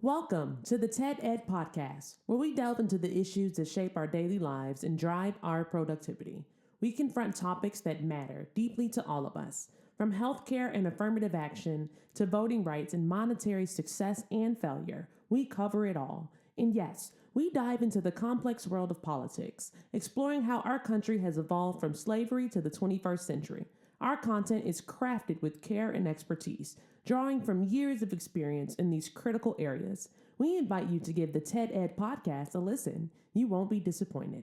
Welcome to the TED Ed Podcast, where we delve into the issues that shape our daily lives and drive our productivity. We confront topics that matter deeply to all of us, from healthcare and affirmative action to voting rights and monetary success and failure. We cover it all. And yes, we dive into the complex world of politics, exploring how our country has evolved from slavery to the 21st century. Our content is crafted with care and expertise, drawing from years of experience in these critical areas. We invite you to give the TED Ed podcast a listen. You won't be disappointed.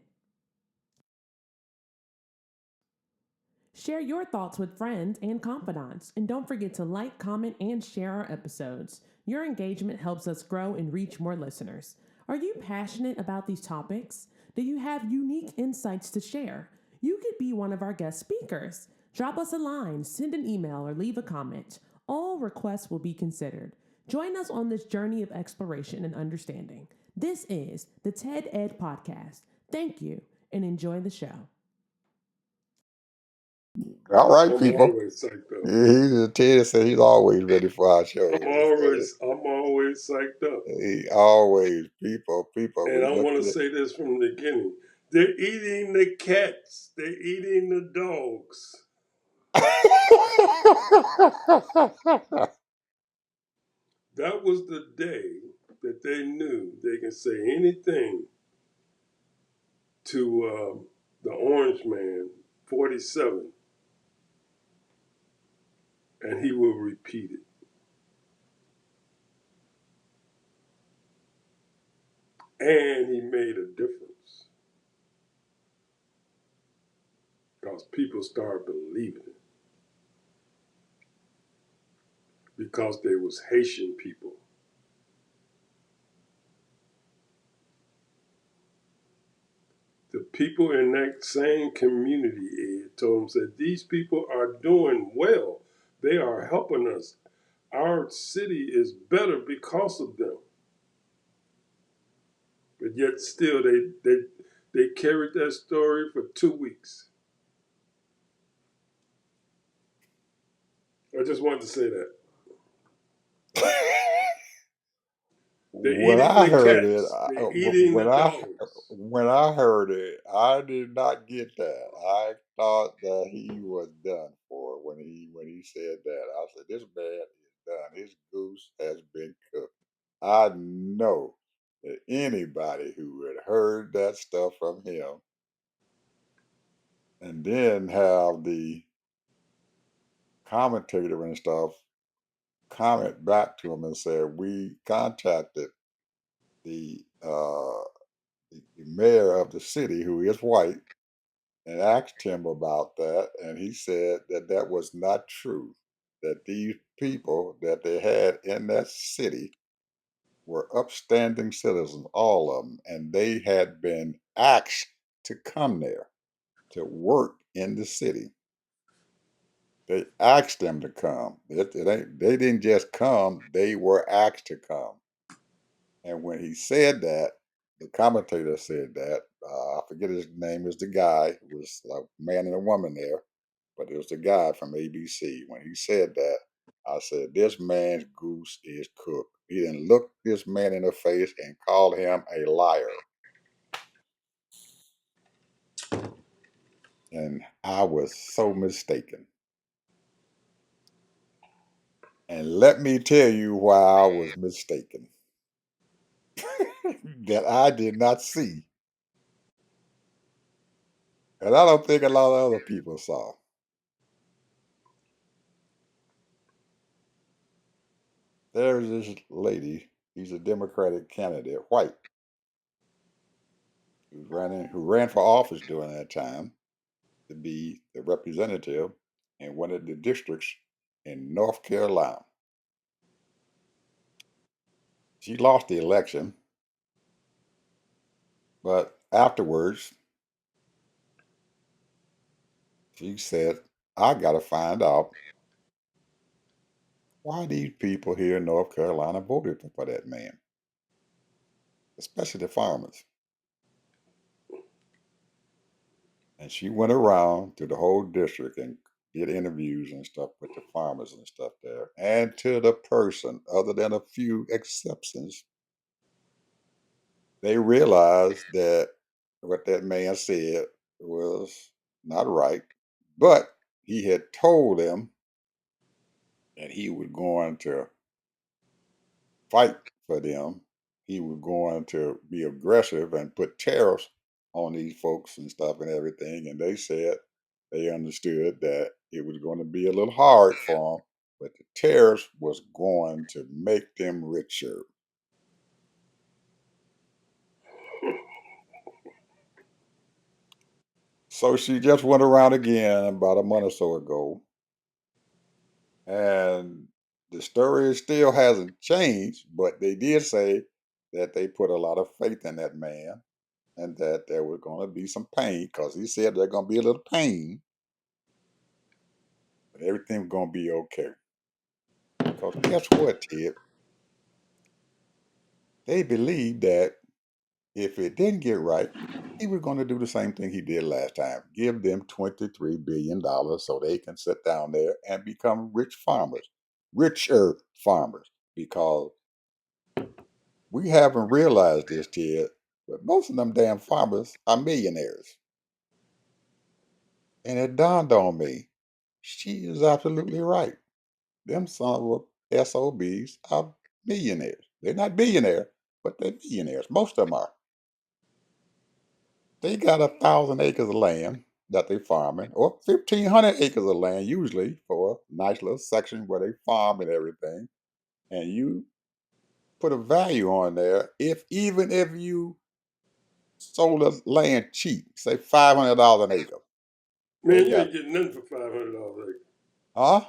Share your thoughts with friends and confidants, and don't forget to like, comment, and share our episodes. Your engagement helps us grow and reach more listeners. Are you passionate about these topics? Do you have unique insights to share? You could be one of our guest speakers. Drop us a line, send an email, or leave a comment. All requests will be considered. Join us on this journey of exploration and understanding. This is the TED Ed Podcast. Thank you and enjoy the show. All right, I'm people. always psyched up. Ted said he's always ready for our show. I'm always psyched up. He always, people. And We I look want to at it. say this from the beginning. They're eating the cats. They're eating the dogs. That was the day that they knew they can say anything to the Orange Man, 47, and he will repeat it. And he made a difference because people started believing it because they was Haitian people. The people in that same community, Ed, told him, said, these people are doing well. They are helping us. Our city is better because of them. But yet still they carried that story for 2 weeks. I just wanted to say that. They're when eating I the heard it, cats. They're eating the dogs. when I heard it, I did not get that. I thought that he was done for when he said that. I said, "This man is done. His goose has been cooked." I know that anybody who had heard that stuff from him and then have the commentator and stuff comment back to him and said, "We contacted the the mayor of the city, who is white, and asked him about that, and he said that that was not true. That these people that they had in that city were upstanding citizens, all of them, and they had been asked to come there to work in the city. They asked them to come. They didn't just come; they were asked to come." And when he said that, the commentator said that, I forget his name, is the guy who was like a man and a woman there, but it was the guy from ABC. When he said that, I said, "This man's goose is cooked." He then looked this man in the face and called him a liar. And I was so mistaken. And let me tell you why I was mistaken. That I did not see. And I don't think a lot of other people saw. There's this lady, he's a Democratic candidate, white, who ran for office during that time to be the representative in one of the districts in North Carolina. She lost the election, but afterwards she said, "I got to find out why these people here in North Carolina voted for that man, especially the farmers." And she went around to the whole district and did interviews and stuff with the farmers and stuff there. And to the person, other than a few exceptions, they realized that what that man said was not right, but he had told them that he was going to fight for them. He was going to be aggressive and put tariffs on these folks and stuff and everything. And they said they understood that it was going to be a little hard for them, but the tariffs was going to make them richer. So she just went around again about a month or so ago, and the story still hasn't changed, but they did say that they put a lot of faith in that man and that there was going to be some pain because he said there's going to be a little pain, but everything's going to be okay. Because guess what, Ted? They believed that if it didn't get right, he was going to do the same thing he did last time, give them $23 billion so they can sit down there and become rich farmers, richer farmers, because we haven't realized this, Ted, but most of them damn farmers are millionaires. And it dawned on me, she is absolutely right. Them some of SOBs are millionaires. They're not billionaires, but they're millionaires. Most of them are. They got 1,000 acres of land that they farming, or 1,500 acres of land usually for a nice little section where they farm and everything. And you put a value on there. If even if you sold the land cheap, say $500 an acre, they Man, you got, ain't getting nothing for $500 huh?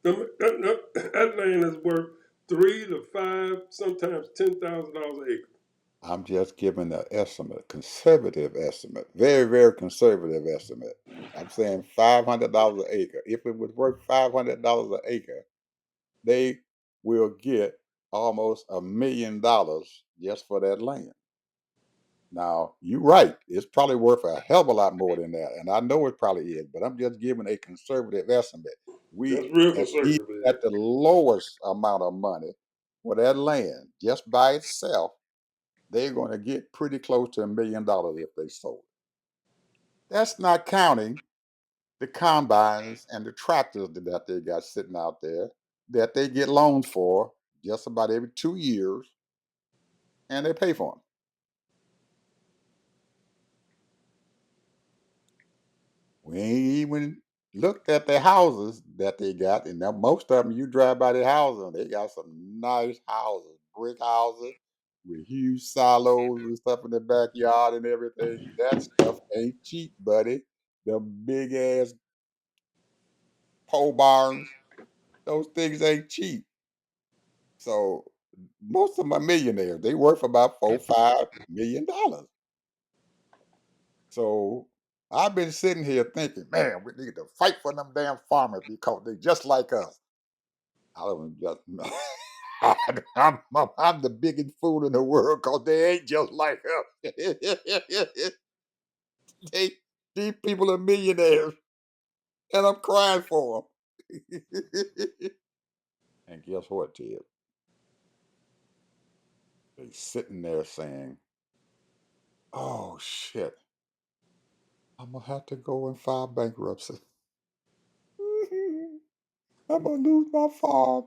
That land is worth 3 to 5, sometimes $10,000 an acre. I'm just giving an estimate, conservative estimate, very, very conservative estimate. I'm saying $500 an acre. If it was worth $500 an acre, they will get almost $1 million just for that land. Now, you're right. It's probably worth a hell of a lot more than that. And I know it probably is, but I'm just giving a conservative estimate. That's We, real at least conservative, Ed. at the lowest amount of money for that land, just by itself, they're going to get pretty close to $1 million if they sold it. That's not counting the combines and the tractors that they got sitting out there that they get loans for just about every 2 years, and they pay for them. We ain't even looked at the houses that they got, and now most of them, you drive by their houses, and they got some nice houses, brick houses with huge silos and stuff in the backyard and everything. That stuff ain't cheap, buddy. The big ass pole barns, those things ain't cheap. So most of them are millionaires. They worth about $4, $5 million. So I've been sitting here thinking, man, we need to fight for them damn farmers because they just like us. I don't just I'm the biggest fool in the world because they ain't just like us. they, these people are millionaires, and I'm crying for them. And guess what, Ted? They sitting there saying, "Oh shit, I'm gonna have to go and file bankruptcy. I'm gonna lose my farm.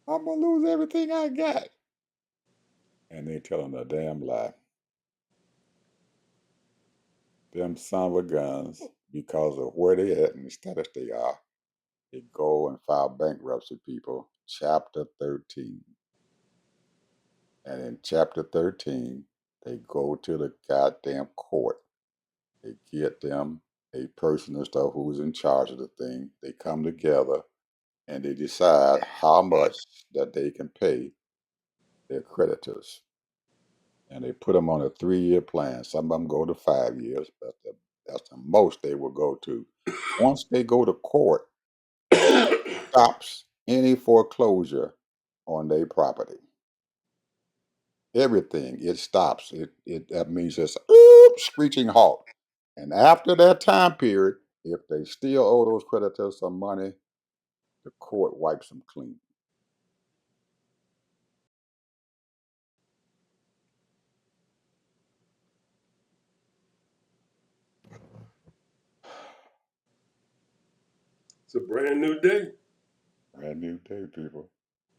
I'm gonna lose everything I got." And they telling a damn lie. Them son of a guns, because of where they at and the status they are, they go and file bankruptcy, people. Chapter 13. And in chapter 13, they go to the goddamn court. They get them a person and stuff who's in charge of the thing. They come together and they decide how much that they can pay their creditors. And they put them on a 3-year plan. Some of them go to 5 years, but that's the most they will go to. Once they go to court, it stops any foreclosure on their property. Everything, it stops. It that means it's screeching halt. And after that time period, if they still owe those creditors some money, the court wipes them clean. a brand new day. Brand new day, people.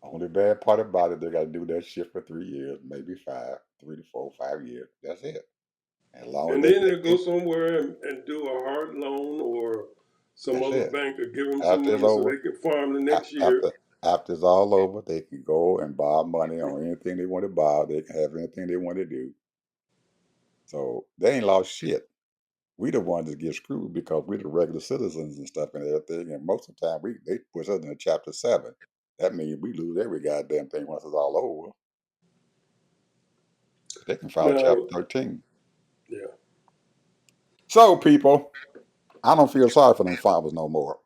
Only bad part about it, they got to do that shit for 3 years, maybe five, 3 to 4, 5 years. That's it. As long as And they then get they'll go somewhere and do a hard loan, or some that's other it. bank will give them some After it's money so over, they can farm the next year. after it's all over, they can go and borrow money on anything they want to buy. They can have anything they want to do. So they ain't lost shit. We the ones that get screwed because we the regular citizens and stuff and everything. And most of the time, they push us in chapter 7. That means we lose every goddamn thing once it's all over. They can file chapter Now, 13. yeah. So, people, I don't feel sorry for them farmers no more.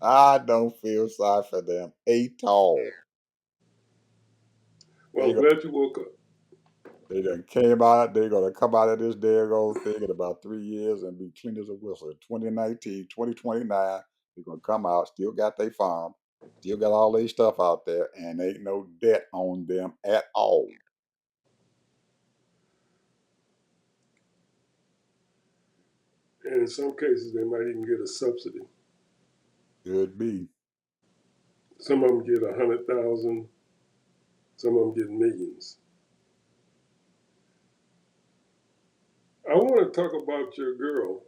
I don't feel sorry for them at all. Well, They I'm glad you woke up. They done came out. They're gonna come out of this daggone thing in about 3 years and be clean as a whistle. 2019, 2029, they're gonna come out, still got their farm, still got all their stuff out there, and ain't no debt on them at all. And in some cases, they might even get a subsidy. Could be. Some of them get 100,000. Some of them get millions. I want to talk about your girl,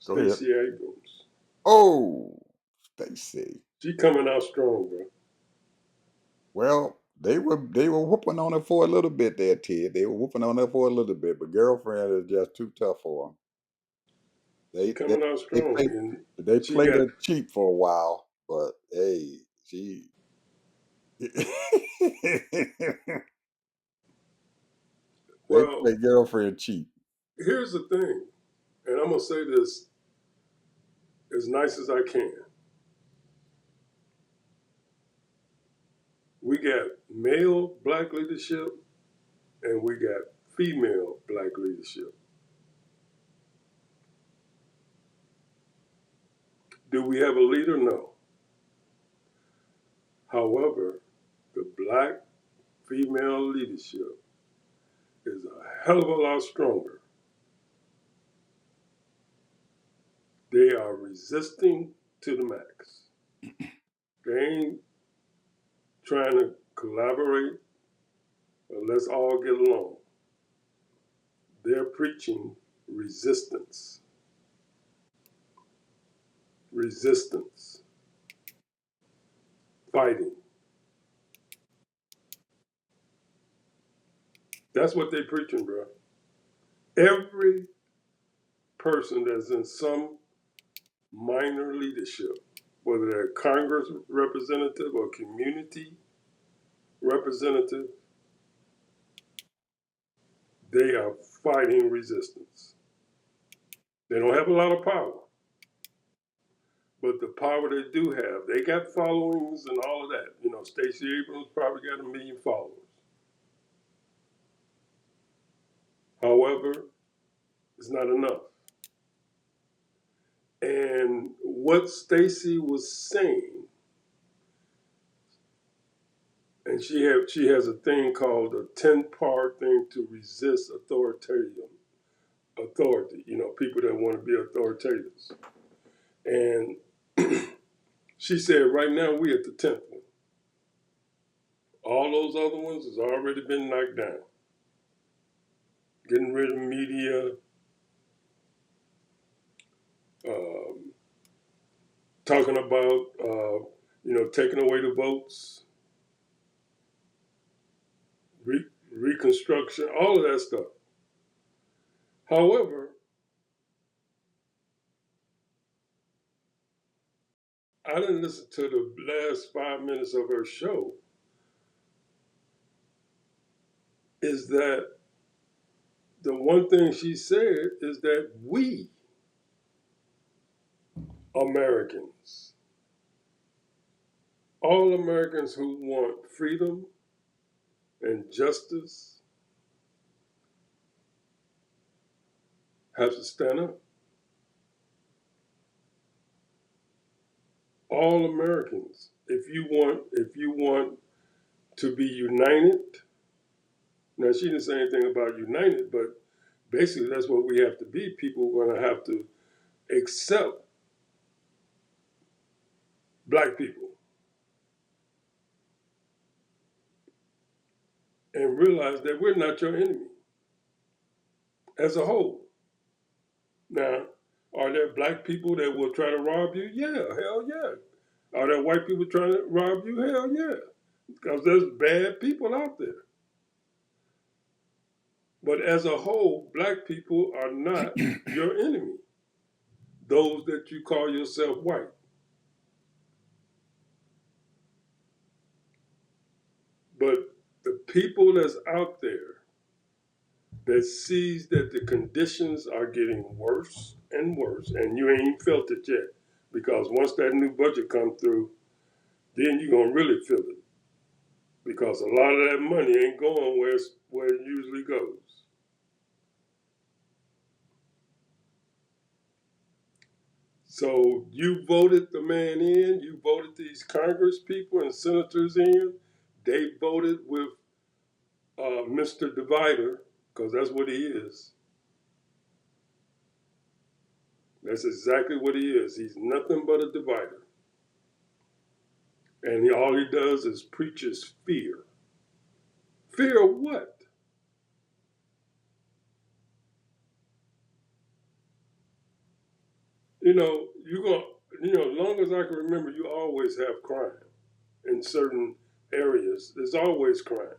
Go ahead. Stacey Abrams. Oh, Stacy. She coming out strong, bro. Well, they were whooping on her for a little bit there, Ted. They were whooping on her for a little bit, but girlfriend is just too tough for them. She They they coming out they strong, played and they she played got, her cheap for a while, but hey, she they well, play girlfriend cheap. here's the thing, and I'm going to say this as nice as I can. We got male black leadership and we got female black leadership. Do we have a leader? No. However, the black female leadership is a hell of a lot stronger. They are resisting to the max. They ain't trying to collaborate or let's all get along. They're preaching resistance. Resistance. Fighting. That's what they're preaching, bro. Every person that's in some minor leadership, whether they're Congress representative or community representative, they are fighting resistance. They don't have a lot of power, but the power they do have, they got followings and all of that. You know, Stacey Abrams probably got 1 million followers. However, it's not enough. And what Stacey was saying, and she has a thing called a 10-part thing to resist authoritarian authority, you know, people that want to be authoritarians. And she said, right now we at the 10th one. All those other ones has already been knocked down. Getting rid of media, um, talking about, taking away the votes, reconstruction, all of that stuff. However, I didn't listen to the last 5 minutes of her show. Is that the one thing she said is that we Americans, all Americans who want freedom and justice, have to stand up. All Americans, if you want to be united. Now she didn't say anything about united, but Basically, that's what we have to be. People are going to have to accept black people and realize that we're not your enemy as a whole. Now, are there black people that will try to rob you? Yeah, hell yeah. Are there white people trying to rob you? Hell yeah. Because there's bad people out there. But as a whole, black people are not your enemy. Those that you call yourself white. But the people that's out there that sees that the conditions are getting worse and worse, and you ain't felt it yet, because once that new budget comes through, then you're gonna really feel it, because a lot of that money ain't going where it usually goes. So you voted the man in, you voted these Congress people and senators in. They voted with Mr. Divider, because that's what he is. That's exactly what he is. He's nothing but a divider. And all he does is preaches fear. Fear of what? You're going as long as I can remember, you always have crime in certain areas. There's always crime.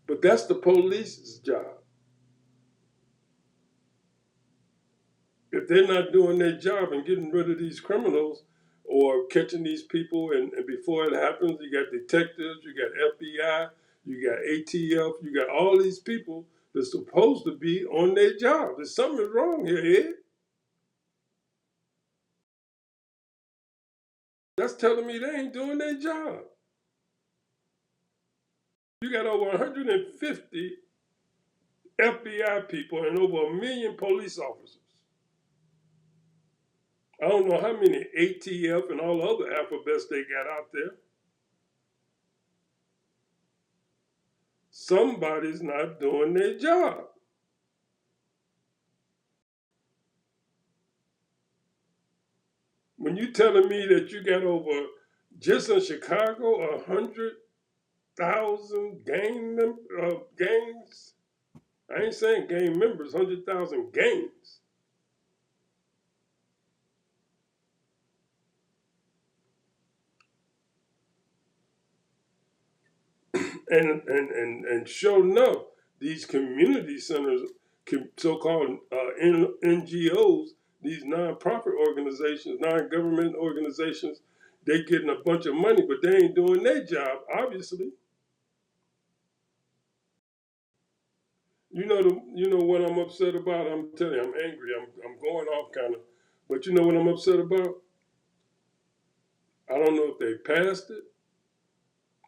But that's the police's job. If they're not doing their job and getting rid of these criminals or catching these people, and before it happens, you got detectives, you got FBI, you got ATF, you got all these people that's supposed to be on their job. There's something wrong here, Ed. That's telling me they ain't doing their job. You got over 150 FBI people and over 1 million police officers. I don't know how many ATF and all the other alphabets they got out there. Somebody's not doing their job. When you telling me that you got over, just in Chicago, 100,000 gangs, I ain't saying gang members, 100,000 gangs. And sure enough, these community centers, so-called NGOs, these non-profit organizations, non-government organizations, they getting a bunch of money, but they ain't doing their job, obviously. You know what I'm upset about? I'm telling you, I'm angry. I'm going off kind of, but you know what I'm upset about? I don't know if they passed it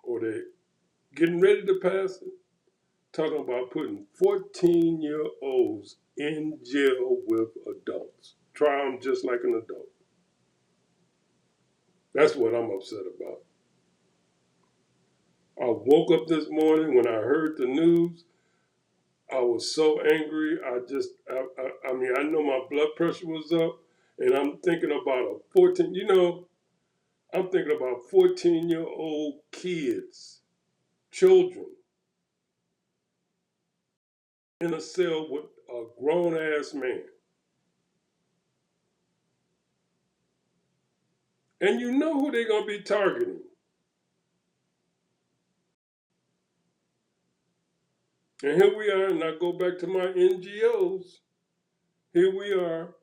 or they getting ready to pass it. Talking about putting 14-year-olds in jail with adults. Try them just like an adult. That's what I'm upset about. I woke up this morning when I heard the news. I was so angry. I mean, I know my blood pressure was up, and I'm thinking about a 14, I'm thinking about 14-year-old kids, children, in a cell with a grown ass man. And you know who they're going to be targeting. And here we are, and I go back to my NGOs. Here we are.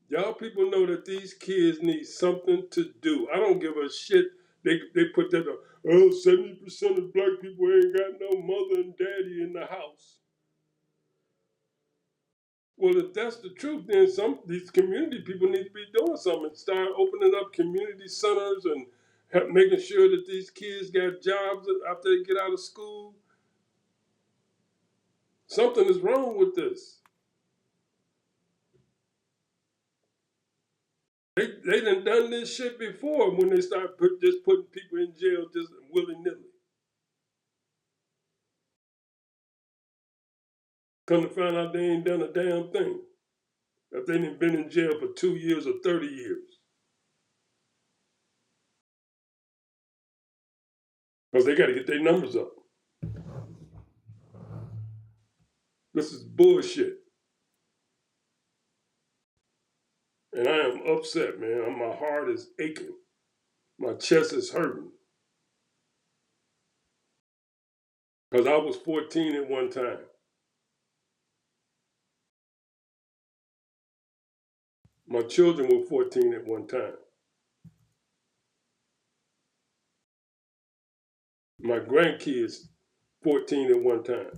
Y'all people know that these kids need something to do. I don't give a shit. They put that, 70% of black people ain't got no mother and daddy in the house. Well, if that's the truth, then these community people need to be doing something. Start opening up community centers and making sure that these kids got jobs after they get out of school. Something is wrong with this. They done this shit before when they start just putting people in jail just willy nilly. Come to find out they ain't done a damn thing. If they ain't been in jail for 2 years or 30 years. Because they got to get their numbers up. This is bullshit. And I am upset, man. My heart is aching. My chest is hurting. Because I was 14 at one time. My children were 14 at one time. My grandkids, 14 at one time,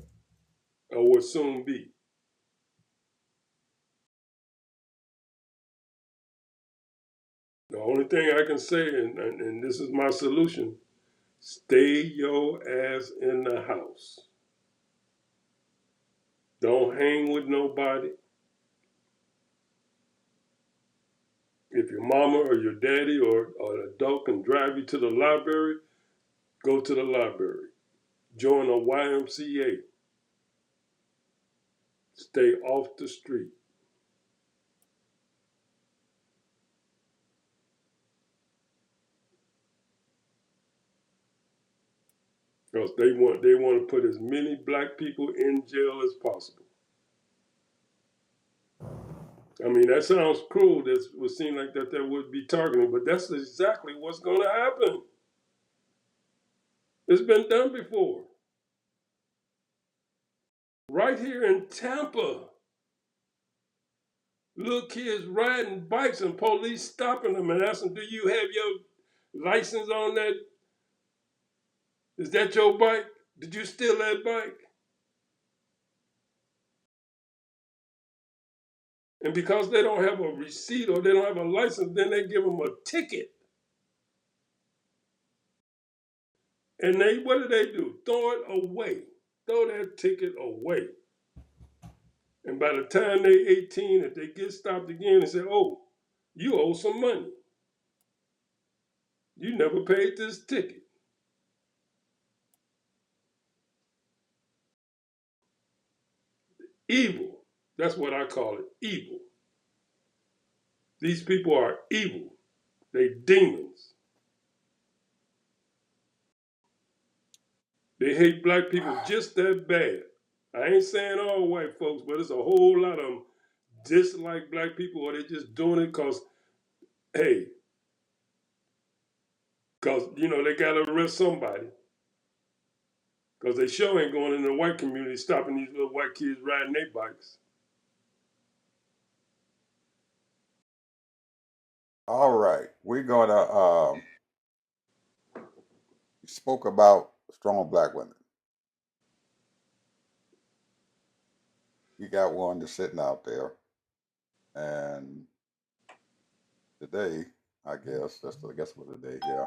or will soon be. The only thing I can say, and this is my solution, stay your ass in the house. Don't hang with nobody. If your mama or your daddy or an adult can drive you to the library, go to the library. Join a YMCA. Stay off the street. Because they want to put as many black people in jail as possible. I mean, that sounds cruel. That would seem like that would be targeting, but that's exactly what's going to happen. It's been done before. Right here in Tampa, little kids riding bikes and police stopping them and asking, do you have your license on that? Is that your bike? Did you steal that bike? And because they don't have a receipt or they don't have a license, then they give them a ticket. And what do? Throw it away. Throw that ticket away. And by the time they're 18, if they get stopped again and say, oh, you owe some money. You never paid this ticket. Evil. That's what I call it, evil. These people are evil. They demons. They hate black people just that bad. I ain't saying all white folks, but it's a whole lot of them dislike black people, or they just doing it because, hey, because, they got to arrest somebody. Because they sure ain't going in the white community stopping these little white kids riding their bikes. All right, we're gonna spoke about strong black women. You got one that's sitting out there, and today, I guess I guess it was the day, yeah.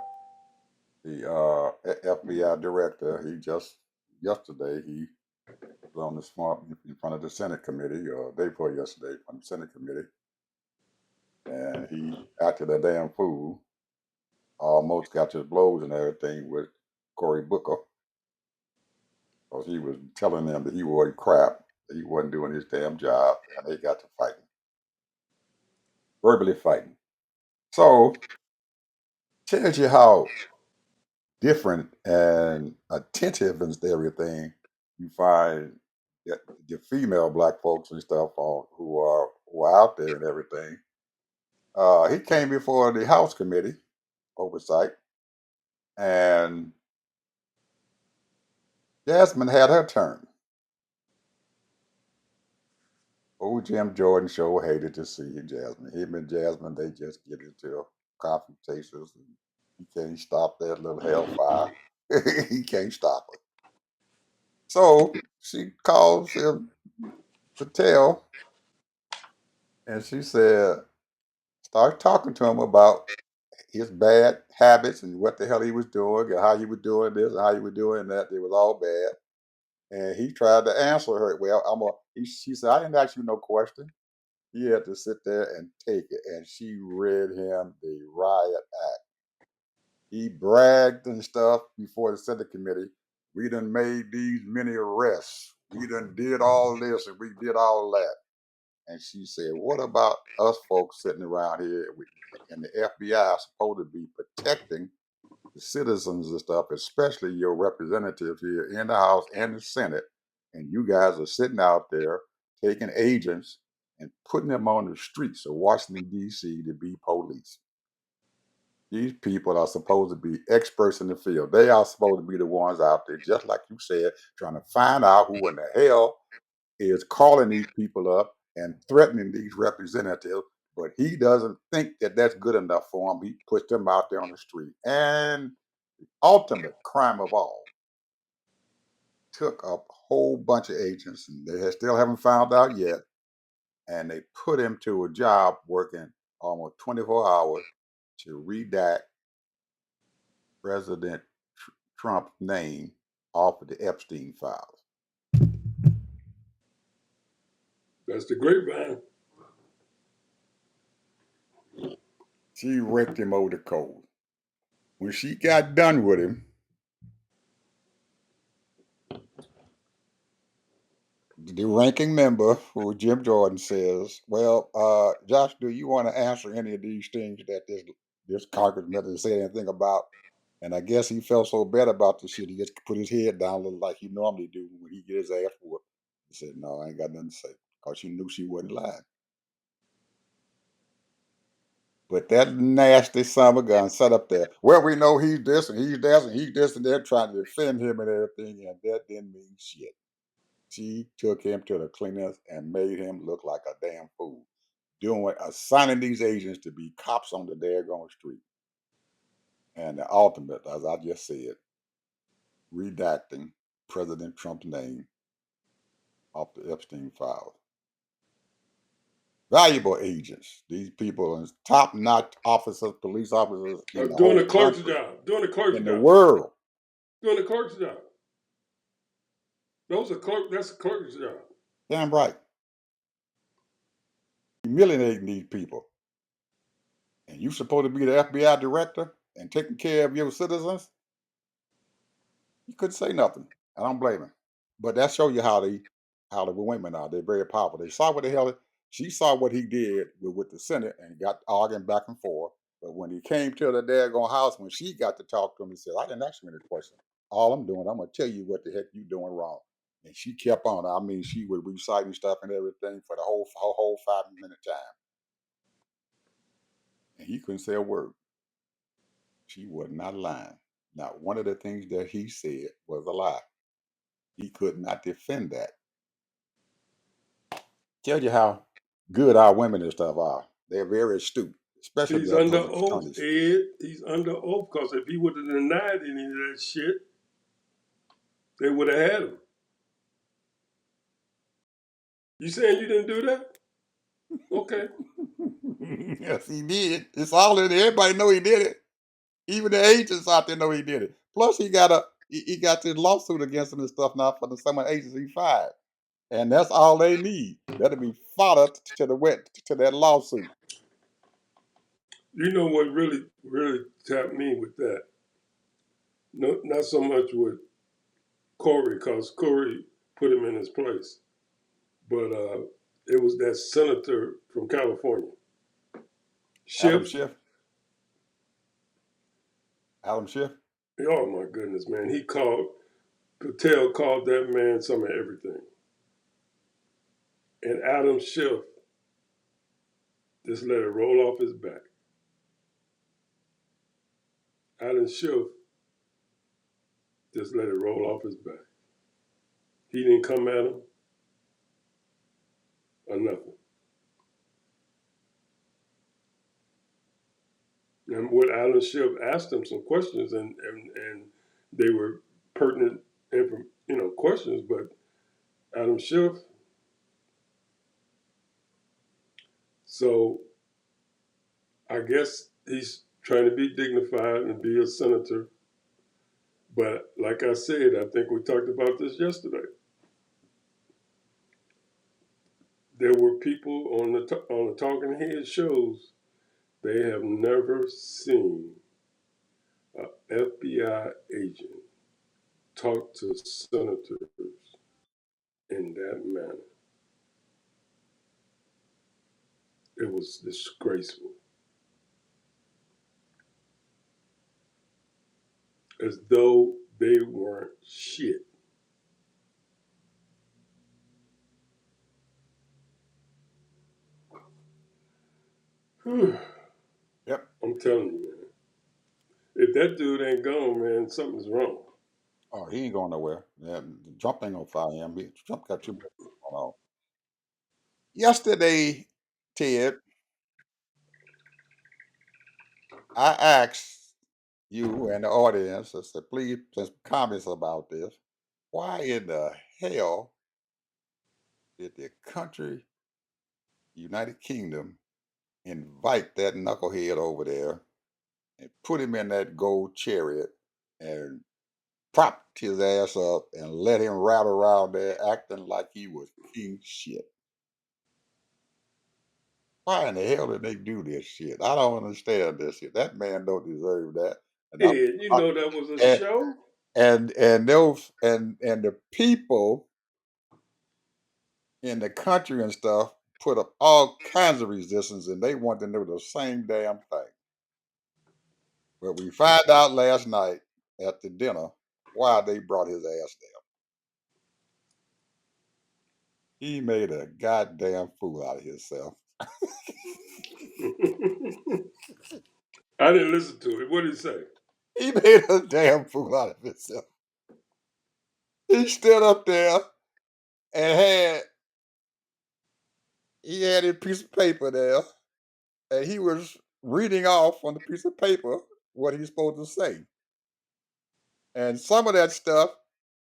The FBI director, he just yesterday he was on the smart in front of the Senate committee, or day before yesterday, on the Senate committee, and he acted a damn fool. Almost got to the blows and everything with Cory Booker, because he was telling them that he wasn't crap, that he wasn't doing his damn job, and they got to fighting, verbally fighting. So tells you how different and attentive and everything you find that the female black folks and stuff who are out there and everything. He came before the House Committee oversight, and Jasmine had her turn. Old Jim Jordan sure hated to see Jasmine. Him and Jasmine, they just get into confrontations. And he can't stop that little hellfire. He can't stop her. So she calls him Patel, and she said, start talking to him about his bad habits and what the hell he was doing and how he was doing this and how he was doing that. It was all bad. And he tried to answer her. Well, she said, I didn't ask you no question. He had to sit there and take it. And she read him the riot act. He bragged and stuff before the Senate committee. We done made these many arrests. We done did all this and we did all that. And she said, what about us folks sitting around here and the FBI is supposed to be protecting the citizens and stuff, especially your representatives here in the House and the Senate. And you guys are sitting out there taking agents and putting them on the streets of Washington, D.C. to be police. These people are supposed to be experts in the field. They are supposed to be the ones out there, just like you said, trying to find out who in the hell is calling these people up and threatening these representatives. But he doesn't think that that's good enough for him. He puts them out there on the street. And the ultimate crime of all, took a whole bunch of agents, and they still haven't found out yet. And they put him to a job working almost 24 hours to redact President Trump's name off of the Epstein files. That's the grapevine. She raked him over the coals. When she got done with him, the ranking member, who Jim Jordan, says, "Well, Josh, do you want to answer any of these things that this congressman didn't say anything about?" And I guess he felt so bad about the shit, he just put his head down, looked like he normally do when he get his ass whooped. He said, "No, I ain't got nothing to say," because she knew she wasn't lying. But that nasty son of a gun sat up there. Well, we know he's this and he's that and he's this and they're trying to defend him and everything, and that didn't mean shit. She took him to the cleaners and made him look like a damn fool, assigning these agents to be cops on the daggone street. And the ultimate, as I just said, redacting President Trump's name off the Epstein files. Valuable agents. These people are top-notch officers, police officers in the Doing whole the clerk's country, job. Doing the clerk's in the job. world. Doing the clerk's job. That's a clerk's job. Damn right. Humiliating these people. And you supposed to be the FBI director and taking care of your citizens? He couldn't say nothing. I don't blame him. But that shows you how the women are. They're very powerful. They saw what the hell she saw what he did with the Senate and got arguing back and forth. But when he came to the daggone house, when she got to talk to him, he said, "I didn't ask you any questions. All I'm doing, I'm gonna tell you what the heck you doing wrong." And she kept on. I mean, she was reciting stuff and everything for the whole 5 minute time. And he couldn't say a word. She was not lying. Not one of the things that he said was a lie. He could not defend that. Tell you how good our women and stuff are. They're very astute, especially He's our under public oath, attorneys. Ed. He's under oath because if he would have denied any of that shit, they would have had him. You saying you didn't do that? Okay. Yes, he did. It's all in there. Everybody know he did it. Even the agents out there know he did it. Plus, he got this lawsuit against him and stuff now for some of the agents he fired, and that's all they need. That'll be fodder to that lawsuit. You know what really tapped me with that? No, not so much with Corey, because Corey put him in his place, but it was that senator from California, Adam Schiff. Schiff. Adam Schiff. Oh my goodness, man! Patel called that man some of everything, and Adam Schiff just let it roll off his back. Adam Schiff just let it roll off his back. He didn't come at him or nothing. And what Alan Schiff asked him some questions, and they were pertinent, questions. But Adam Schiff, so I guess he's trying to be dignified and be a senator. But like I said, I think we talked about this yesterday. There were people on the Talking Head shows. They have never seen an FBI agent talk to senators in that manner. It was disgraceful. As though they weren't shit. I'm Yep. telling you, man. If that dude ain't gone, man, something's wrong. Oh, he ain't going nowhere. Yeah, Trump ain't gonna fire him. Trump got too much going on. Yesterday, Ted, I asked you and the audience, I said, please, just comments about this. Why in the hell did the country, United Kingdom, invite that knucklehead over there and put him in that gold chariot and propped his ass up and let him ride around there acting like he was king shit? Why in the hell did they do this shit? I don't understand this shit. That man don't deserve that. And I'm Ed, you I, know that was a and show? and the people in the country and stuff put up all kinds of resistance, and they want to know the same damn thing. But we find out last night at the dinner why they brought his ass there. He made a goddamn fool out of himself. I didn't listen to it. What did he say? He made a damn fool out of himself. He stood up there and he had a piece of paper there, and he was reading off on the piece of paper what he's supposed to say. And some of that stuff,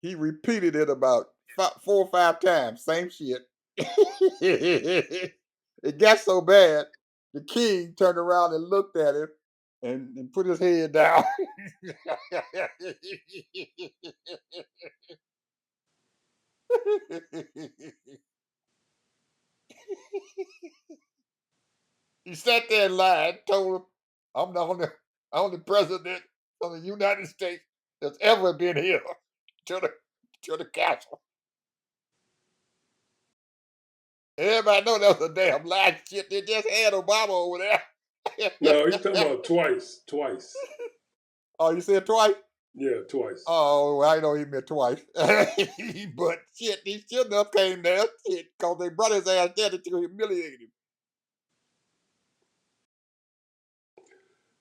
he repeated it about 4 or 5 times, same shit. It got so bad, the king turned around and looked at him and put his head down. He sat there and lied, told him, I'm the only president of the United States that's ever been here to the castle. Everybody know that was a damn lie shit. They just had Obama over there. No, he's talking about twice. Twice. Oh, you said twice? Yeah, twice. Oh, I know he meant twice. But shit, he shouldn't have came there. Shit, because they brought his ass there to humiliate him.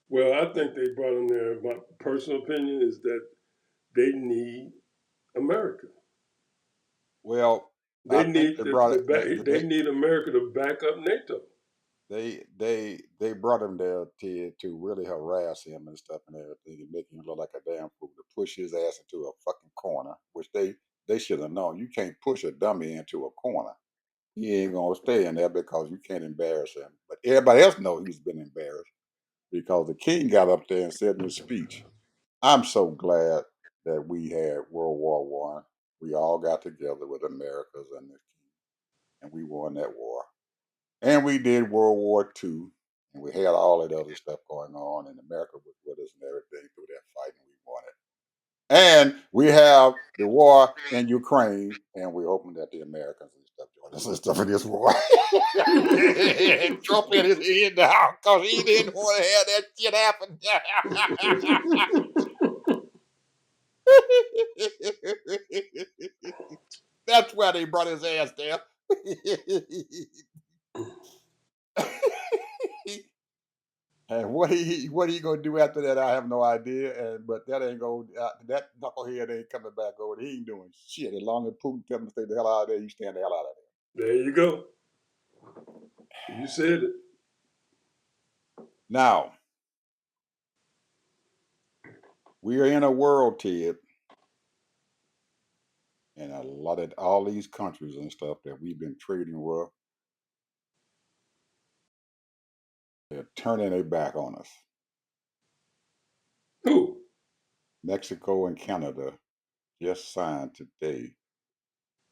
Well, I think they brought him there. My personal opinion is that they need America. Well, I They think need they brought it. they need America to back up NATO. They brought him there to really harass him and stuff and everything and make him look like a damn fool, to push his ass into a fucking corner, which they should have known. You can't push a dummy into a corner. He ain't gonna stay in there because you can't embarrass him. But everybody else knows he's been embarrassed because the king got up there and said in his speech, "I'm so glad that we had World War I. We all got together with Americas and the king, and we won that war. And we did World War II, and we had all that other stuff going on, and America was with us and everything through that fight, and we won it. And we have the war in Ukraine, and we opened that the Americans and stuff joined us and stuff in this war." And Trump in his head down because he didn't want to have that shit happen. That's why they brought his ass there. And what he gonna do after that, I have no idea. And but that ain't gonna that knucklehead ain't coming back over. He ain't doing shit as long as Putin tells him to stay the hell out of there. You stand the hell out of There you go. You said it. there. Now we are in a world, Ted, and a lot of all these countries and stuff that we've been trading with, they're turning their back on us. Who? Mexico and Canada just signed today,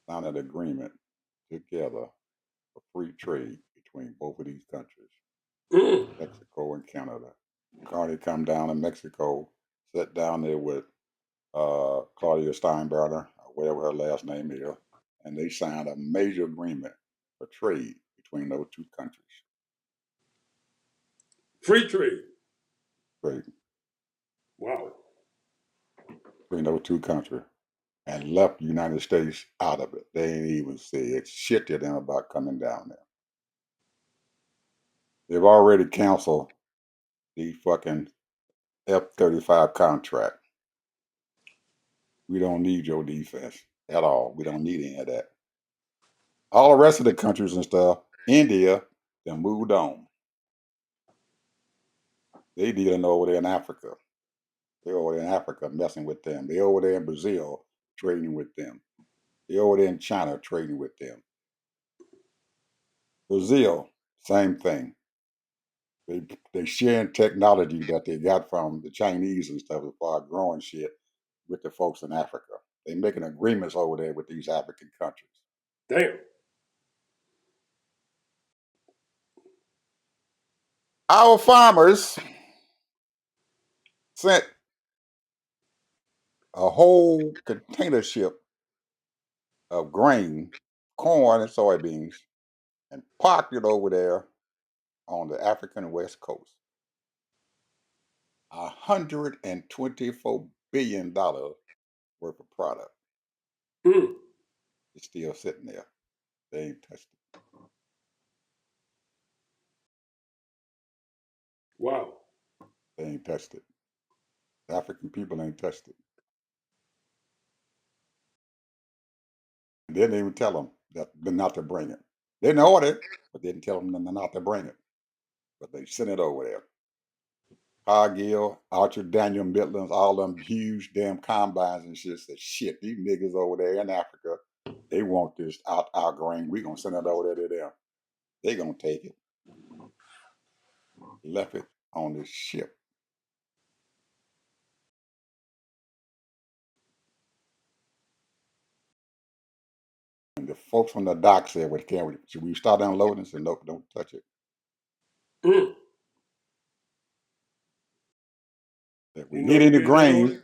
signed an agreement together for free trade between both of these countries, Mm. Mexico and Canada. Cardi come down in Mexico, sat down there with Claudia Steinbrenner, or whatever her last name is, and they signed a major agreement for trade between those two countries. Free trade. Trade Wow. between those two countries, and left the United States out of it. They ain't even said shit to them about coming down there. They've already canceled the fucking F-35 contract. We don't need your defense at all. We don't need any of that. All the rest of the countries and stuff, India, they moved on. They dealing over there in Africa. They're over there in Africa messing with them. They're over there in Brazil trading with them. They're over there in China trading with them. Brazil, same thing. They sharing technology that they got from the Chinese and stuff as far as growing shit with the folks in Africa. They making agreements over there with these African countries. Damn. Our farmers sent a whole container ship of grain, corn, and soybeans, and parked it over there on the African West Coast. $124 billion worth of product. Mm. It's still sitting there. They ain't touched it. Wow. They ain't touched it. The African people ain't touched it. They didn't even tell them that not to bring it. They didn't order it, but they didn't tell them not to bring it. But they sent it over there. Cargill, Archer, Daniel, Midlands, all them huge damn combines and shit said, shit, these niggas over there in Africa, they want this out our grain. We gonna send it over there to them. They gonna take it. Left it on this ship. And the folks on the dock said, "Well, should we start unloading?" I said, "Nope, don't touch it. Mm. If we You know need who any gave that grain, order?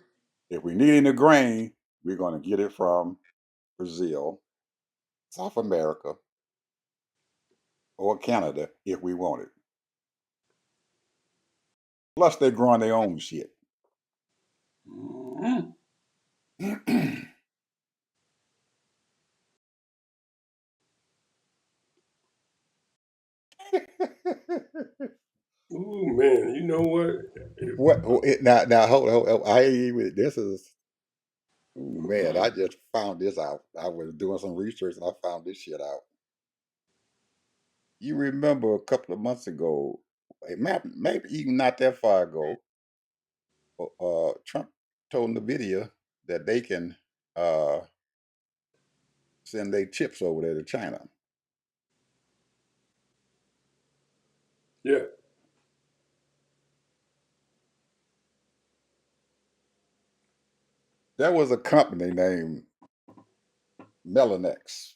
we're gonna get it from Brazil, South America, or Canada if we want it. Plus, they're growing their own shit." Mm. Ooh, man. You know what? Now hold. I ain't even. This is. Ooh, man, I just found this out. I was doing some research and I found this shit out. You remember a couple of months ago, maybe even not that far ago, Trump told NVIDIA that they can uh, send their chips over there to China. Yeah. There was a company named Melanex,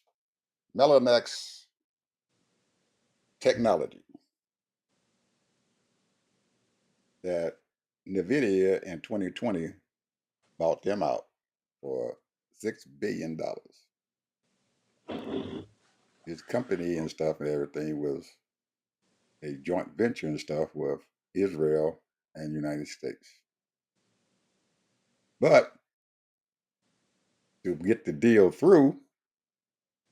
Melanex Technology, that NVIDIA in 2020 bought them out for $6 billion. His company and stuff and everything was a joint venture and stuff with Israel and United States. But to get the deal through,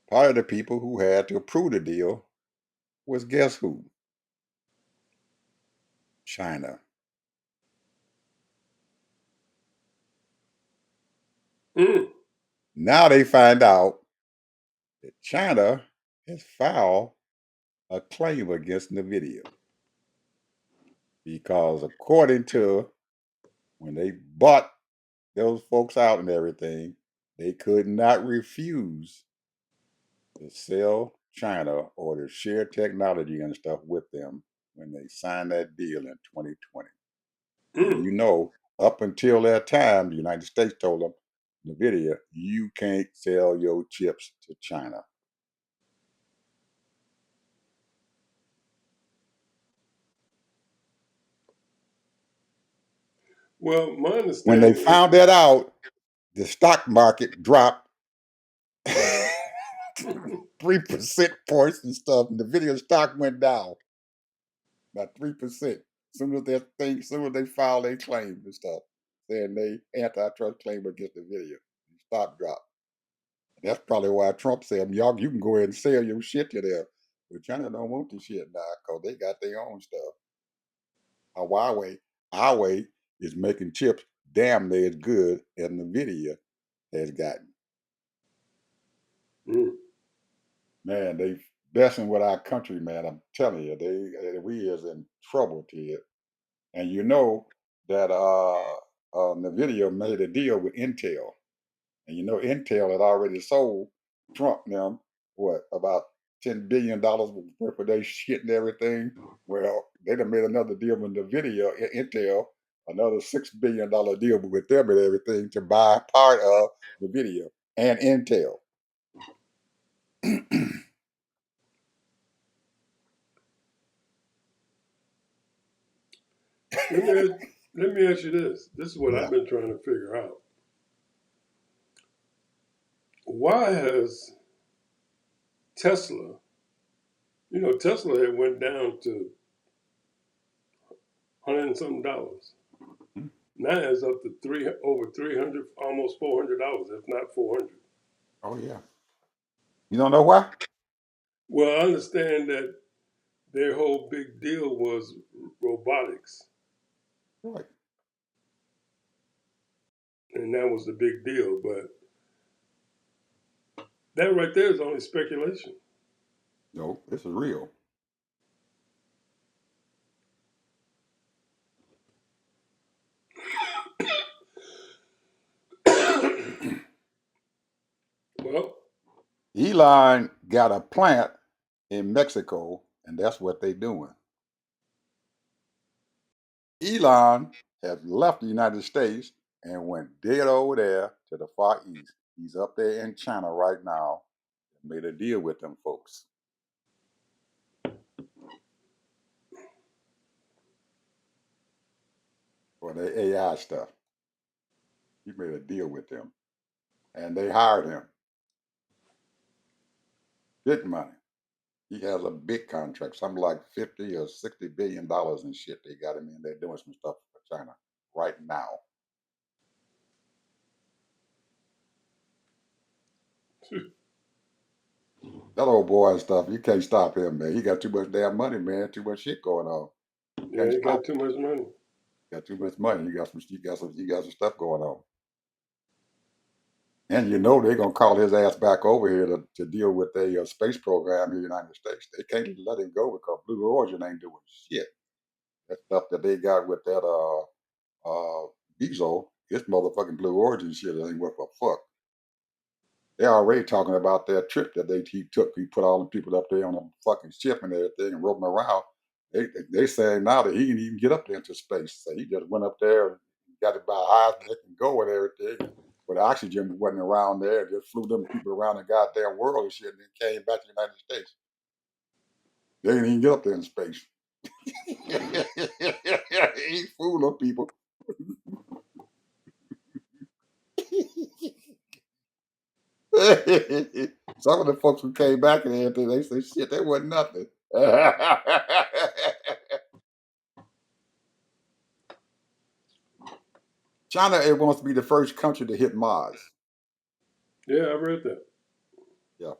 part of the people who had to approve the deal was, guess who? China. Mm. Now they find out that China has filed a claim against NVIDIA because, according to when they bought those folks out and everything, they could not refuse to sell China or to share technology and stuff with them when they signed that deal in 2020. And Mm. you know, up until that time, the United States told them, NVIDIA, you can't sell your chips to China. Well, my When they understanding is found that out, the stock market dropped 3% points and stuff, and the video stock went down by 3%. Soon as they filed their claim and stuff, saying they antitrust claim against the video, the stock dropped. That's probably why Trump said, "Y'all, you can go ahead and sell your shit to them." But China don't want this shit now because they got their own stuff. Huawei is making chips damn near as good as NVIDIA has gotten. Mm. Man, they messing with our country, man. I'm telling you, we is in trouble, kid. And you know that NVIDIA made a deal with Intel, and you know Intel had already sold Trump them what about $10 billion worth of their shit and everything. Well, they done made another deal with NVIDIA, Intel, another $6 billion deal with them and everything to buy part of NVIDIA and Intel. Let me ask you this. This is what Yeah. I've been trying to figure out. Why has Tesla, Tesla had went down to $100 and something dollars. Now it's up to over 300, almost $400, if not 400. Oh yeah. You don't know why? Well, I understand that their whole big deal was robotics, Right. and that was the big deal. But that right there is only speculation. No, this is real. Well, Elon got a plant in Mexico, and that's what they're doing. Elon has left the United States and went dead over there to the Far East. He's up there in China right now. Made a deal with them folks for their AI stuff. He made a deal with them, and they hired him. Big money. He has a big contract, something like $50 or $60 billion and shit. They got him in there doing some stuff for China right now. That old boy and stuff, you can't stop him, man. He got too much damn money, man. Too much shit going on. You yeah, can't he stop got too much money. him. Got too much money. You got some stuff going on. And you know they're gonna call his ass back over here to deal with the space program in the United States. They can't let him go because Blue Origin ain't doing shit. That stuff that they got with that Bezos, this motherfucking Blue Origin shit ain't worth a fuck. They're already talking about that trip that he took. He put all the people up there on a fucking ship and everything and roped them around. They saying now that he didn't even get up there into space. So he just went up there and got it by eyes and they can go and everything. But the oxygen wasn't around there. It just flew them people around the goddamn world and shit and then came back to the United States. They didn't even get up there in space. He fooling people. Some of the folks who came back and everything, they say, shit, that wasn't nothing. China, it wants to be the first country to hit Mars. Yeah, I read that. Yeah.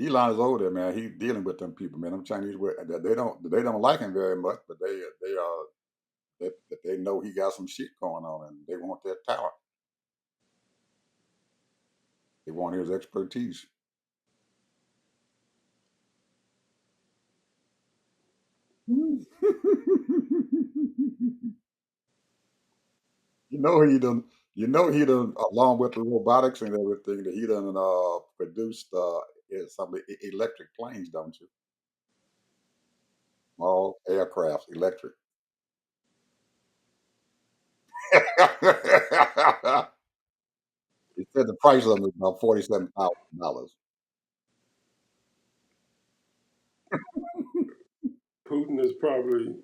Elon is over there, man. He's dealing with them people, man. Them Chinese, they don't like him very much, but they know he got some shit going on, and they want that talent. They want his expertise. You know he done. You know he done, along with the robotics and everything, that he done produced some electric planes, don't you? Small aircraft, electric. He said the price of them is about $47,000. Putin is probably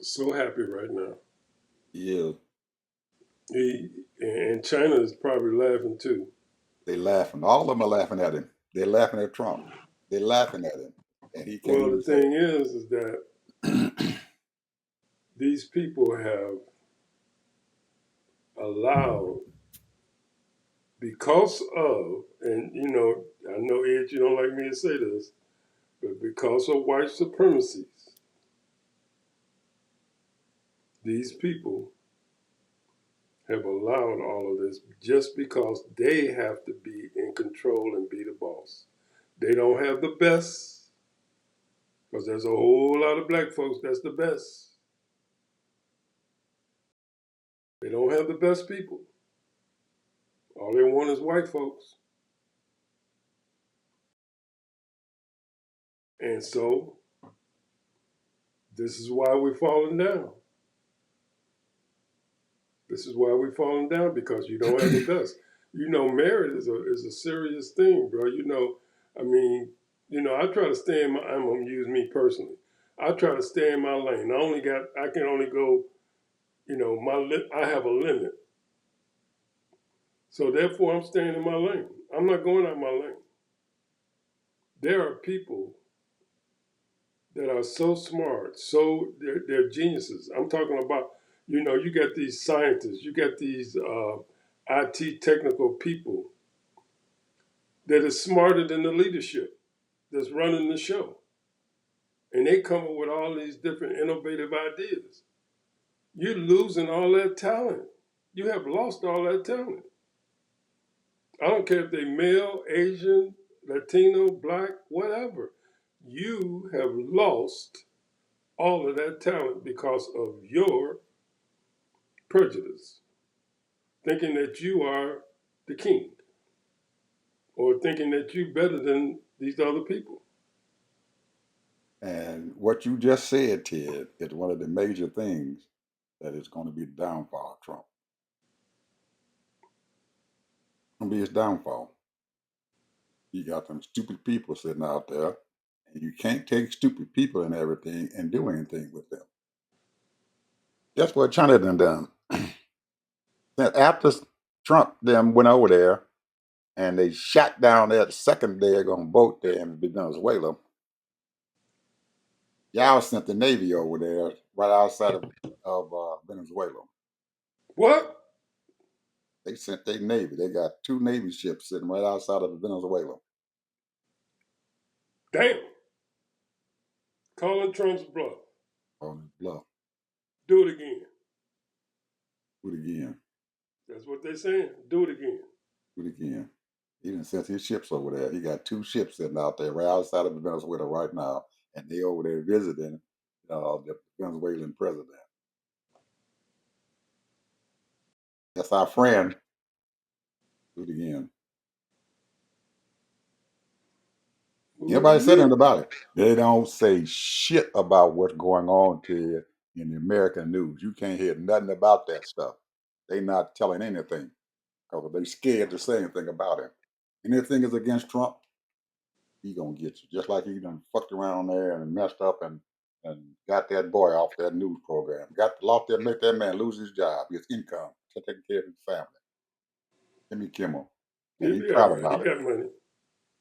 so happy right now. Yeah. And China is probably laughing too. They laughing. All of them are laughing at him. They're laughing at Trump. They're laughing at him, and he can't Well, the even say thing is that it. these people have allowed, because of, and I know Ed, you don't like me to say this, but because of white supremacies, these people have allowed all of this just because they have to be in control and be the boss. They don't have the best, because there's a whole lot of black folks that's the best. They don't have the best people. All they want is white folks. And so this is why we're falling down. This is why we're falling down, because you don't have the best. Merit is a serious thing, bro. I mean, I try to stay in my. I'm gonna use me personally. I try to stay in my lane. I can only go. I have a limit. So therefore, I'm staying in my lane. I'm not going out my lane. There are people that are so smart, they're geniuses. I'm talking about, you got these scientists, you got these IT technical people that are smarter than the leadership that's running the show. And they come up with all these different innovative ideas. You're losing all that talent. You have lost all that talent. I don't care if they're male, Asian, Latino, black, whatever. You have lost all of that talent because of your prejudice, thinking that you are the king or thinking that you're better than these other people. And what you just said, Ted, is one of the major things that is going to be the downfall of Trump. Going to be his downfall. You got them stupid people sitting out there, and you can't take stupid people and everything and do anything with them. That's what China done. Then after Trump them went over there and they shot down there the second day they're going to vote there in Venezuela, y'all sent the Navy over there right outside of Venezuela. What? They sent their Navy. They got 2 Navy ships sitting right outside of Venezuela. Damn. Calling Trump's bluff. On his bluff. Do it again. Do it again. That's what they're saying. Do it again. Do it again. He done sent his ships over there. He got 2 ships sitting out there right outside of Venezuela right now, and they over there visiting the Venezuelan president. That's our friend. Do it again. Anybody said anything about it? They don't say shit about what's going on to in the American news. You can't hear nothing about that stuff. They not telling anything because they scared to say anything about him. Anything is against Trump, he gonna get you. Just like he done fucked around there and messed up and got that boy off that news program. Got lost that make that man lose his job, his income, to take care of his family. Jimmy Kimmel. And He'll he be all proud right. He about it. got money.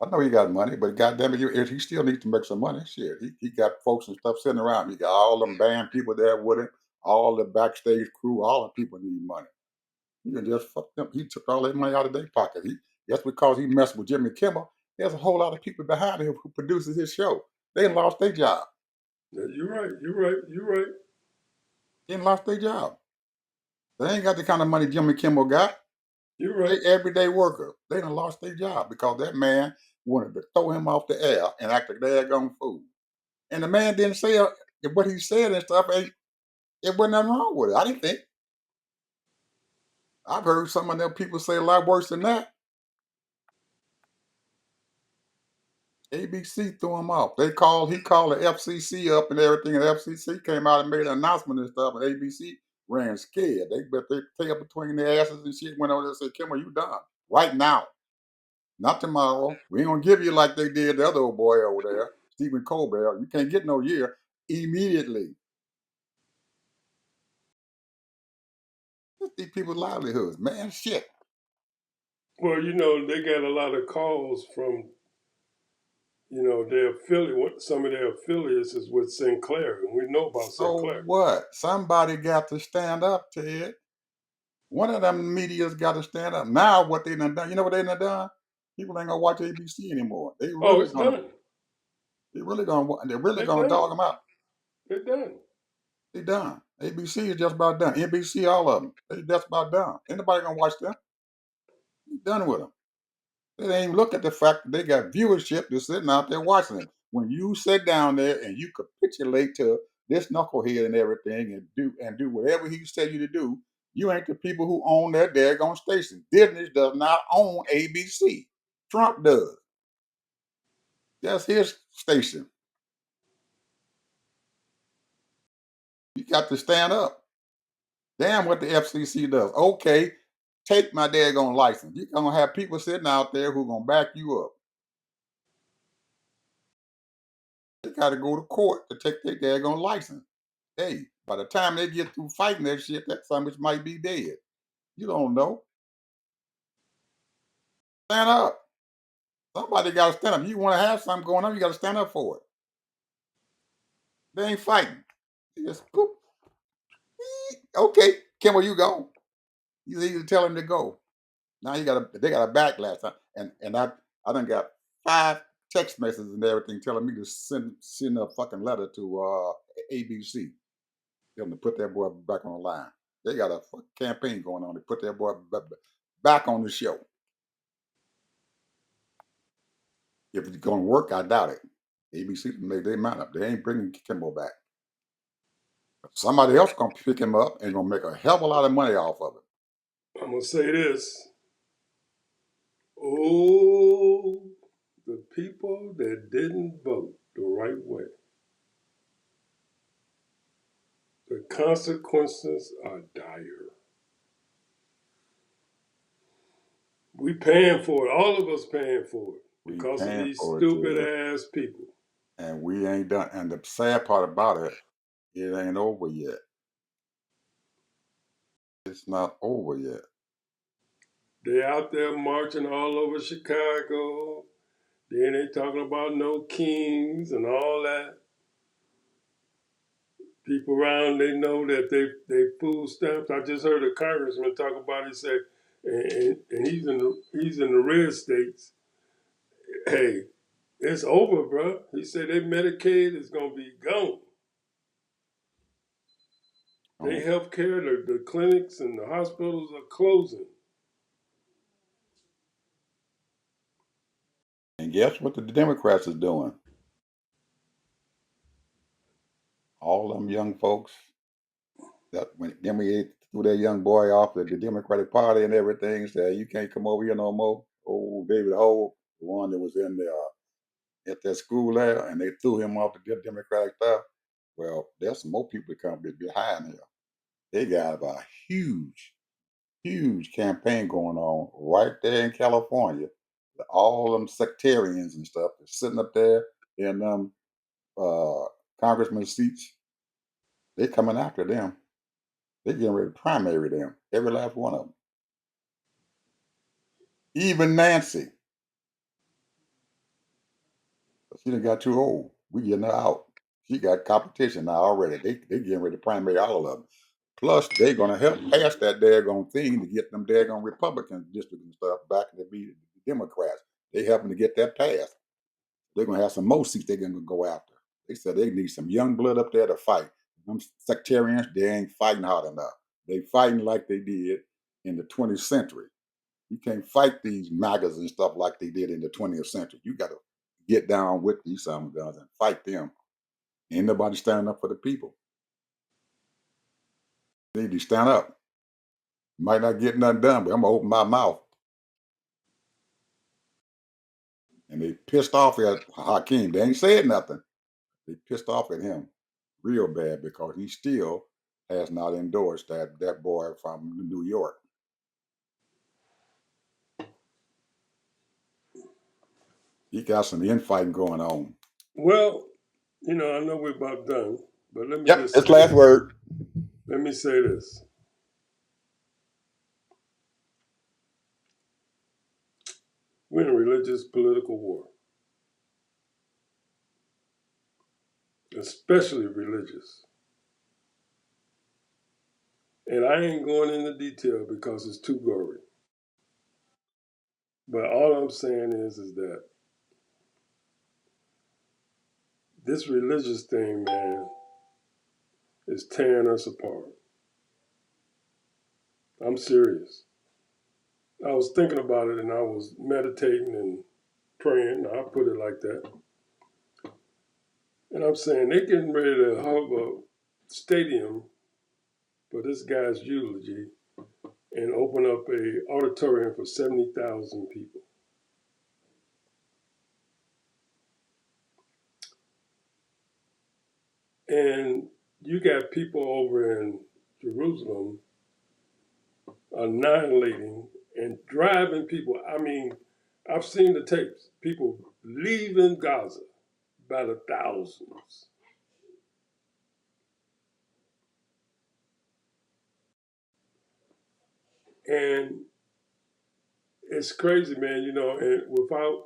I know he got money, but goddamn it, he still needs to make some money. Shit, he got folks and stuff sitting around. He got all them band people there with him, all the backstage crew, all the people need money. He can just fuck them. He took all that money out of their pocket. Just because he messed with Jimmy Kimmel, there's a whole lot of people behind him who produces his show. They lost their job. You're right. You're right. You're right. They lost their job. They ain't got the kind of money Jimmy Kimmel got. You're They right. everyday worker. They done lost their job because that man wanted to throw him off the air and act a daggone fool. And the man didn't say what he said and stuff. It wasn't nothing wrong with it. I didn't think. I've heard some of them people say a lot worse than that. ABC threw him off. He called the FCC up and everything, and the FCC came out and made an announcement and stuff, and ABC ran scared. They bet their tail between their asses and shit, went over there and said, Kimmel, you done. Right now. Not tomorrow. We ain't gonna give you like they did the other old boy over there, Stephen Colbert. You can't get no year immediately. These people's livelihoods, man. Shit. Well, they got a lot of calls from, their affiliate. Some of their affiliates is with Sinclair, and we know about So Sinclair. what? Somebody got to stand up, Ted. One of them media's got to stand up. Now what they done done, you know what they done done? People ain't gonna watch ABC anymore. Oh, it's done. They're really They're gonna done. dog them out. They're done. They done. ABC is just about done. NBC, all of them. They just about done. Ain't nobody gonna watch them. They done with them. They ain't even look at the fact that they got viewership that's sitting out there watching them. When you sit down there and you capitulate to this knucklehead and everything and do whatever he tell you to do, you ain't the people who own that daggone station. Disney does not own ABC. Trump does. That's his station. You got to stand up. Damn what the FCC does. Okay, take my daggone license. You're gonna have people sitting out there who gonna back you up. They gotta go to court to take their daggone license. Hey, by the time they get through fighting that shit, that son of a bitch might be dead. You don't know. Stand up. Somebody gotta stand up. You wanna have something going on, you gotta stand up for it. They ain't fighting. They just poop. Okay, Kimball, you go. You either tell him to go. Now they got a backlash. And I done got 5 text messages and everything telling me to send a fucking letter to ABC. Tell them to put that boy back on the line. They got a campaign going on to put that boy back on the show. If it's going to work, I doubt it. ABC made their mind up. They ain't bringing Kimball back. Somebody else going to pick him up and going to make a hell of a lot of money off of it. I'm gonna say this. Oh, the people that didn't vote the right way. The consequences are dire. We paying for it. All of us paying for it We because of paying these for it, stupid Ted. ass people. And we ain't done. And the sad part about it, it ain't over yet. It's not over yet. They out there marching all over Chicago. Then they talking about no kings and all that. People around, they know that they food stamps. I just heard a congressman talk about it. He said, and he's in the red states. Hey, it's over, bro. He said their Medicaid is gonna be gone. Their Oh, health care, the clinics and the hospitals are closing. and guess what the Democrats is doing? All them young folks that when then we threw that young boy off at the Democratic Party and everything, said you can't come over here no more. Oh, David Holt, the one that was in the at that school there, and they threw him off the Democratic stuff. Well, there's some more people that come behind here. They got a huge, huge campaign going on right there in California. All them sectarians and stuff are sitting up there in uh, congressman seats. They coming after them. They getting ready to primary them. Every last one of them. Even Nancy. She done got too old. We getting her out. She got competition now already. They getting ready to primary all of them. Plus, they gonna help pass that daggone thing to get them daggone Republican districts and stuff back to be the Democrats. They helping to get that passed. They're gonna have some more seats they're gonna go after. They said they need some young blood up there to fight. Them sectarians, they ain't fighting hard enough. They fighting like they did in the 20th century. You can't fight these MAGAs and stuff like they did in the 20th century. You got to get down with these some guns and fight them. Ain't nobody standing up for the people. They need to stand up. Might not get nothing done, but I'm gonna open my mouth. And they pissed off at Hakeem. They ain't said nothing. They pissed off at him real bad because he still has not endorsed that boy from New York. He got some infighting going on. Well, I know we're about done, but let me Yep, just that's say last this. word. Let me say this. religious political war, especially religious. And I ain't going into detail because it's too gory. But all I'm saying is that this religious thing, man, is tearing us apart. I'm serious. I was thinking about it and I was meditating and praying. I'll put it like that. And I'm saying they're getting ready to have a stadium for this guy's eulogy and open up a auditorium for 70,000 people. And you got people over in Jerusalem annihilating and driving people. I mean, I've seen the tapes. People leaving Gaza by the thousands. And it's crazy, man, and without,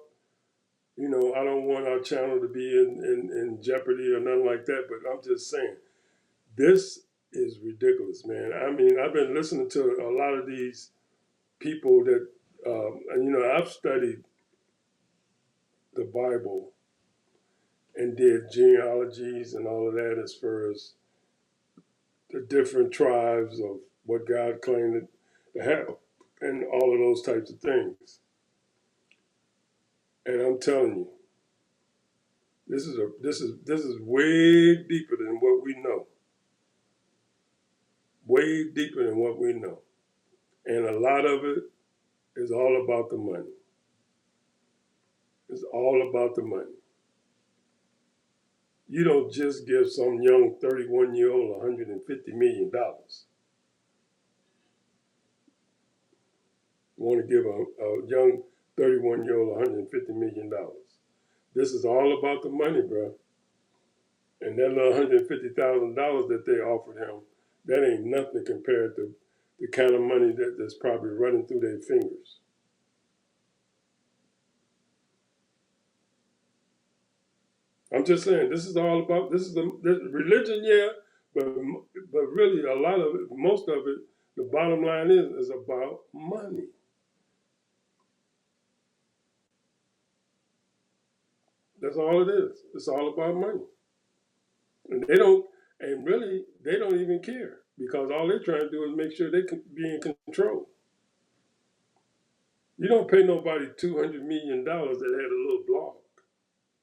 I don't want our channel to be in jeopardy or nothing like that, but I'm just saying, this is ridiculous, man. I mean, I've been listening to a lot of these people that, and I've studied the Bible and did genealogies and all of that as far as the different tribes of what God claimed to have and all of those types of things. And I'm telling you, this is way deeper than what we know. Way deeper than what we know. And a lot of it is all about the money. It's all about the money. You don't just give some young 31-year-old $150 million. You want to give a young 31-year-old $150 million. This is all about the money, bro. And that little $150,000 that they offered him, that ain't nothing compared to the kind of money that's probably running through their fingers. I'm just saying, this is the religion, yeah, but really a lot of it, most of it, the bottom line is about money. That's all it is. It's all about money. And they don't even care because all they're trying to do is make sure they can be in control. You don't pay nobody $200 million that had a little blog.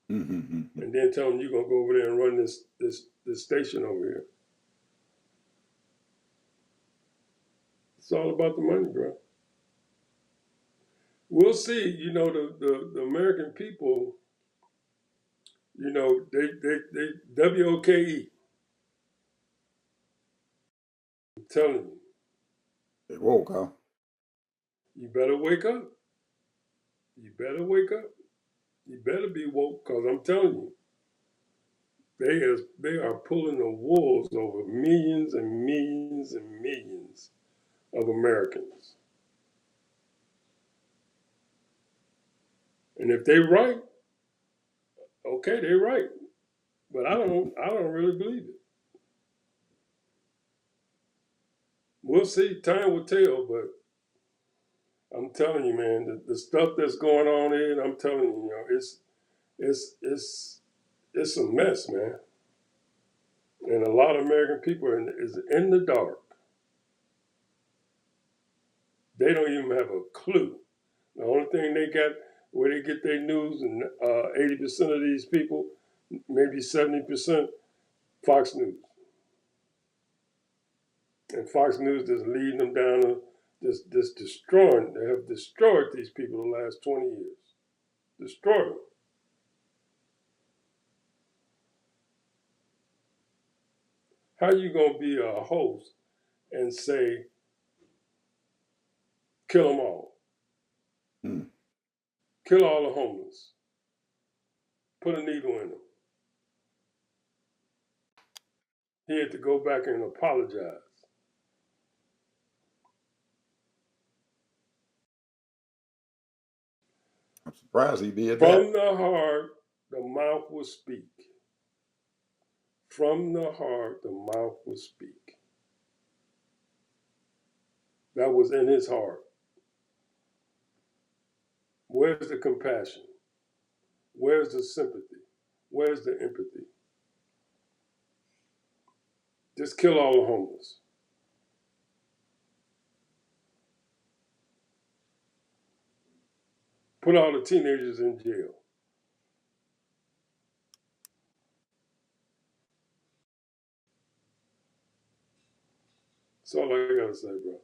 And then tell them you're going to go over there and run this station over here. It's all about the money, bro. We'll see. The American people, they WOKE. I'm telling you. They woke, huh? You better wake up. You better wake up. You better be woke because I'm telling you, they are pulling the wolves over millions and millions and millions of Americans. And if they right, okay, they right. But I don't really believe it. We'll see. Time will tell, but I'm telling you, man, the stuff that's going on here, I'm telling you, it's a mess, man. And a lot of American people is in the dark. They don't even have a clue. The only thing they got where they get their news, and 80% of these people, maybe 70%, Fox News. And Fox News is leading them down to this destroying. They have destroyed these people the last 20 years. Destroyed them. How you gonna be a host and say kill them all, kill all the homeless, put a needle in them? He had to go back and apologize. I'm surprised he did that. From the heart, the mouth will speak. From the heart, the mouth will speak. That was in his heart. Where's the compassion? Where's the sympathy? Where's the empathy? Just kill all the homeless. Put all the teenagers in jail. That's all I gotta say, bro.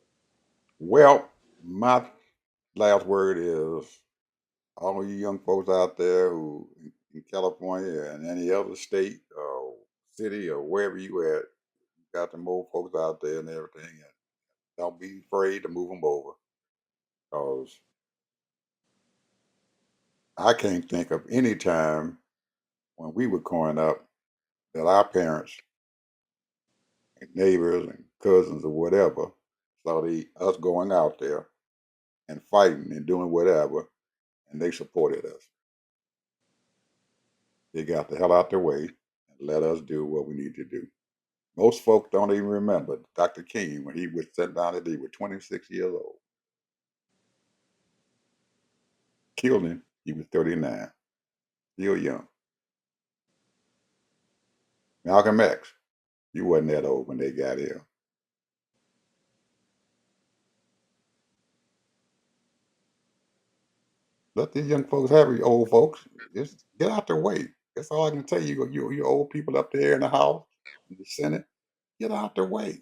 Well, my last word is all you young folks out there who in California and any other state or city or wherever you at, got them old folks out there and everything. And don't be afraid to move them over, because I can't think of any time when we were growing up that our parents, and neighbors, and cousins or whatever saw us going out there and fighting and doing whatever, and they supported us. They got the hell out their way and let us do what we need to do. Most folks don't even remember Dr. King when he was sent down to D with 26 years old. Killed him. He was 39, still young. Malcolm X, he wasn't that old when they got here. Let these young folks have it, old folks. Just get out their way. That's all I can tell you. You old people up there in the House, in the Senate, get out their way.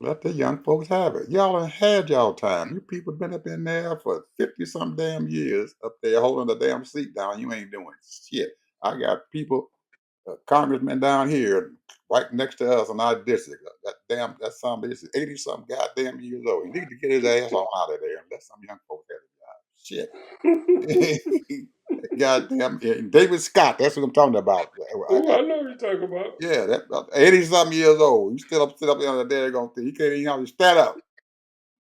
Let the young folks have it. Y'all done had y'all time. You people been up in there for 50 some damn years up there holding the damn seat down. You ain't doing shit. I got people, congressmen down here right next to us in our district. That some bitch is 80 some goddamn years old. He need to get his ass on out of there and let some young folks have a job. Shit. Goddamn, David Scott. That's what I'm talking about. Oh, I know what you're talking about. Yeah, that 80 something years old. You still up, sit up there on the daggone thing. You can't even hardly stand up.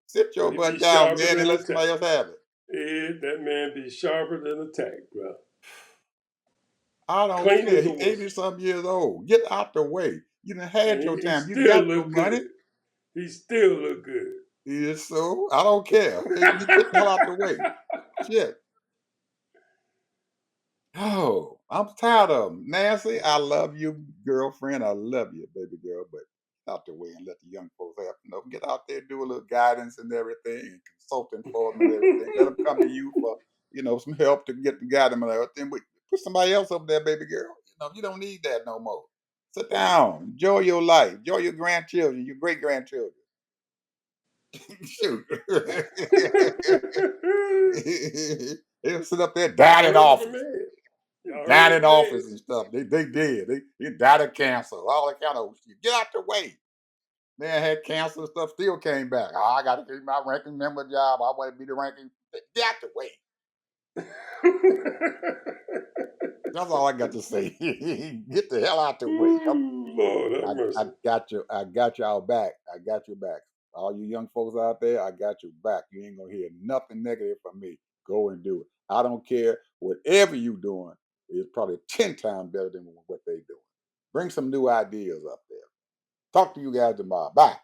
Sit your But he be butt down, sharper man, and than a let tack. somebody else have it. Yeah, that man be sharper than a tack, bro. I don't Clean care. as a He 80 whistle. something years old. Get out the way. You done And had your he time. You still got your look money. good. He still look good. Yes, so I don't care. Hey, you get the hell out the way. Shit. Oh, I'm tired of them. Nancy, I love you, girlfriend. I love you, baby girl, but out the way and let the young folks have, get out there, do a little guidance and everything, and consulting for them and everything. Let them come to you for, some help to get the guide them and everything. But put somebody else up there, baby girl. You don't need that no more. Sit down, enjoy your life, enjoy your grandchildren, your great grandchildren. Shoot. They'll sit up there, died Y'all in heard of the office. man. Y'all heard Died of in the man. office and stuff. They did. They died of cancer. All that kind of shit. Get out the way. Man had cancer and stuff, still came back. Oh, I got to keep my ranking member job. I want to be the ranking. Get out the way. That's all I got to say. Get the hell out the way. Ooh, Lord have I mercy. got you. I got y'all back. I got your back. All you young folks out there, I got your back. You ain't gonna hear nothing negative from me. Go and do it. I don't care. Whatever you doing is probably 10 times better than what they doing. Bring some new ideas up there. Talk to you guys tomorrow. Bye.